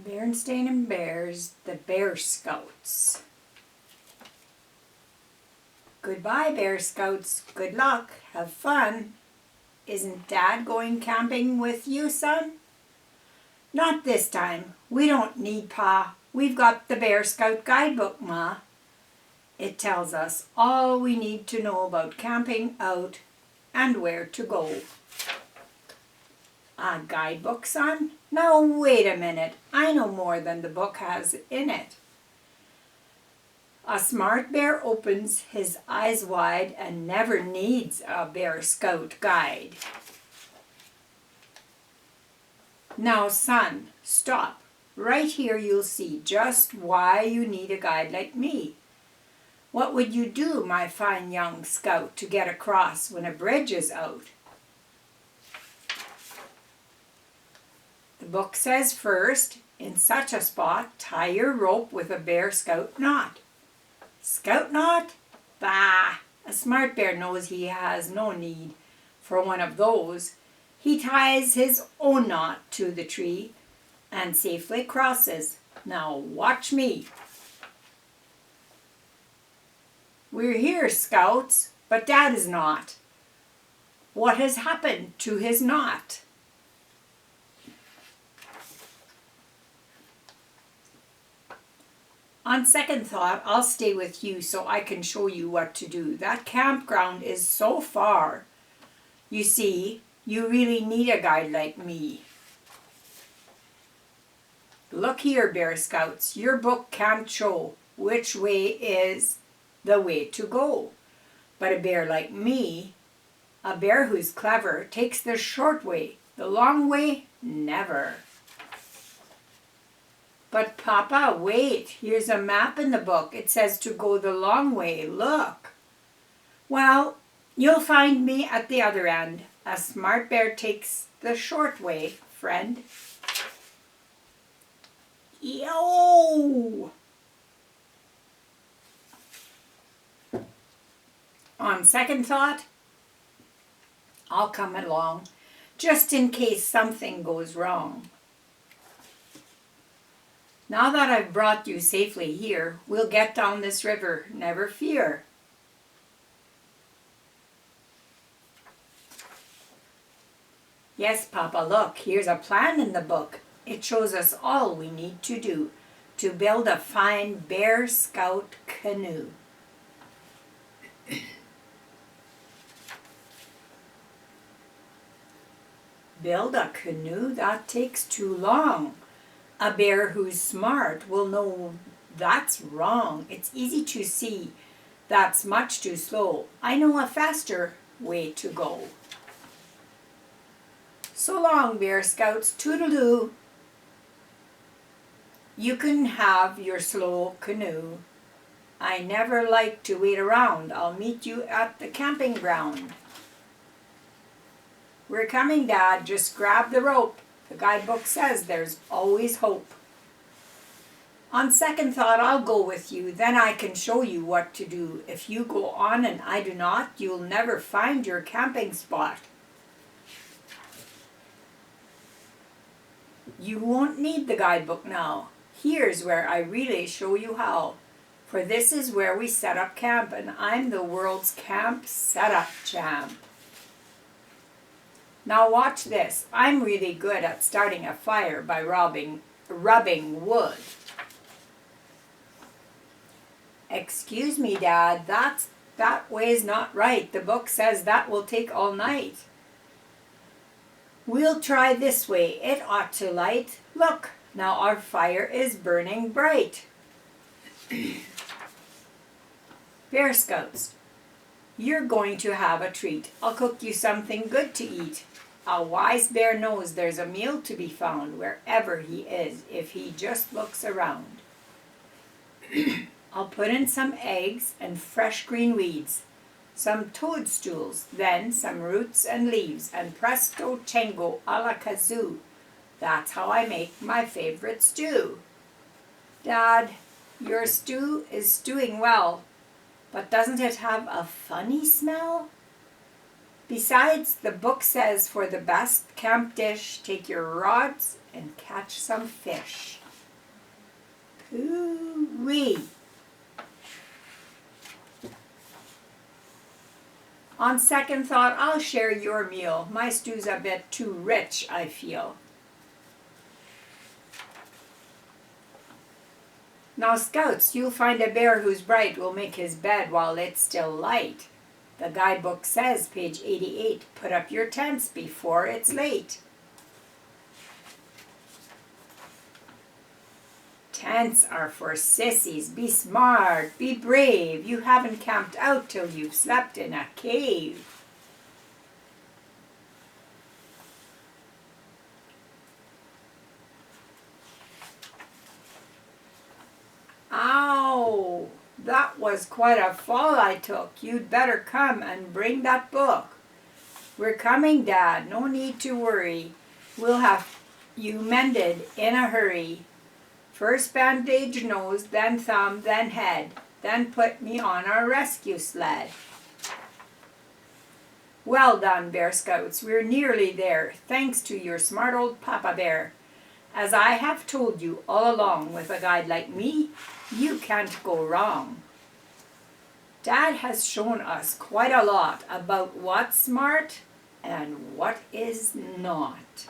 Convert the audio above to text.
Berenstain and Bears, the Bear Scouts. Goodbye, Bear Scouts. Good luck. Have fun. Isn't Dad going camping with you, son? Not this time. We don't need Pa. We've got the Bear Scout guidebook, Ma. It tells us all we need to know about camping out and where to go. A guidebook, son? Now wait a minute. I know more than the book has in it. A smart bear opens his eyes wide and never needs a Bear Scout guide. Now, son, stop. Right here you'll see just why you need a guide like me. What would you do, my fine young scout, to get across when a bridge is out? The book says first, in such a spot, tie your rope with a Bear Scout knot. Scout knot? Bah! A smart bear knows he has no need for one of those. He ties his own knot to the tree and safely crosses. Now watch me. We're here, Scouts, but Dad is not. What has happened to his knot? On second thought, I'll stay with you so I can show you what to do. That campground is so far. You see, you really need a guide like me. Look here, Bear Scouts, your book can't show which way is the way to go. But a bear like me, a bear who's clever, takes the short way. The long way, never. But Papa, wait, here's a map in the book. It says to go the long way, look. Well, you'll find me at the other end. A smart bear takes the short way, friend. Yo! On second thought, I'll come along, just in case something goes wrong. Now that I've brought you safely here, we'll get down this river, never fear. Yes, Papa, look, here's a plan in the book. It shows us all we need to do to build a fine Bear Scout canoe. Build a canoe? That takes too long. A bear who's smart will know that's wrong. It's easy to see that's much too slow. I know a faster way to go. So long, Bear Scouts. Toodaloo. You can have your slow canoe. I never like to wait around. I'll meet you at the camping ground. We're coming, Dad. Just grab the rope. The guidebook says there's always hope. On second thought, I'll go with you. Then I can show you what to do. If you go on and I do not, you'll never find your camping spot. You won't need the guidebook now. Here's where I really show you how. For this is where we set up camp, and I'm the world's camp setup champ. Now watch this. I'm really good at starting a fire by rubbing wood. Excuse me, Dad, that way's not right. The book says that will take all night. We'll try this way. It ought to light. Look, now our fire is burning bright. Bear Scouts, you're going to have a treat. I'll cook you something good to eat. A wise bear knows there's a meal to be found wherever he is if he just looks around. I'll put in some eggs and fresh green weeds, some toadstools, then some roots and leaves, and presto chango a la kazoo. That's how I make my favorite stew. Dad, your stew is stewing well, but doesn't it have a funny smell? Besides, the book says for the best camp dish, take your rods and catch some fish. Wee. On second thought, I'll share your meal. My stew's a bit too rich, I feel. Now, Scouts, you'll find a bear who's bright will make his bed while it's still light. The guidebook says, page 88, put up your tents before it's late. Tents are for sissies. Be smart, be brave. You haven't camped out till you've slept in a cave. Ow! That was quite a fall I took. You'd better come and bring that book. We're coming, Dad. No need to worry. We'll have you mended in a hurry. First bandage nose, then thumb, then head. Then put me on our rescue sled. Well done, Bear Scouts. We're nearly there, thanks to your smart old Papa Bear. As I have told you all along, with a guide like me, you can't go wrong. Dad has shown us quite a lot about what's smart and what is not.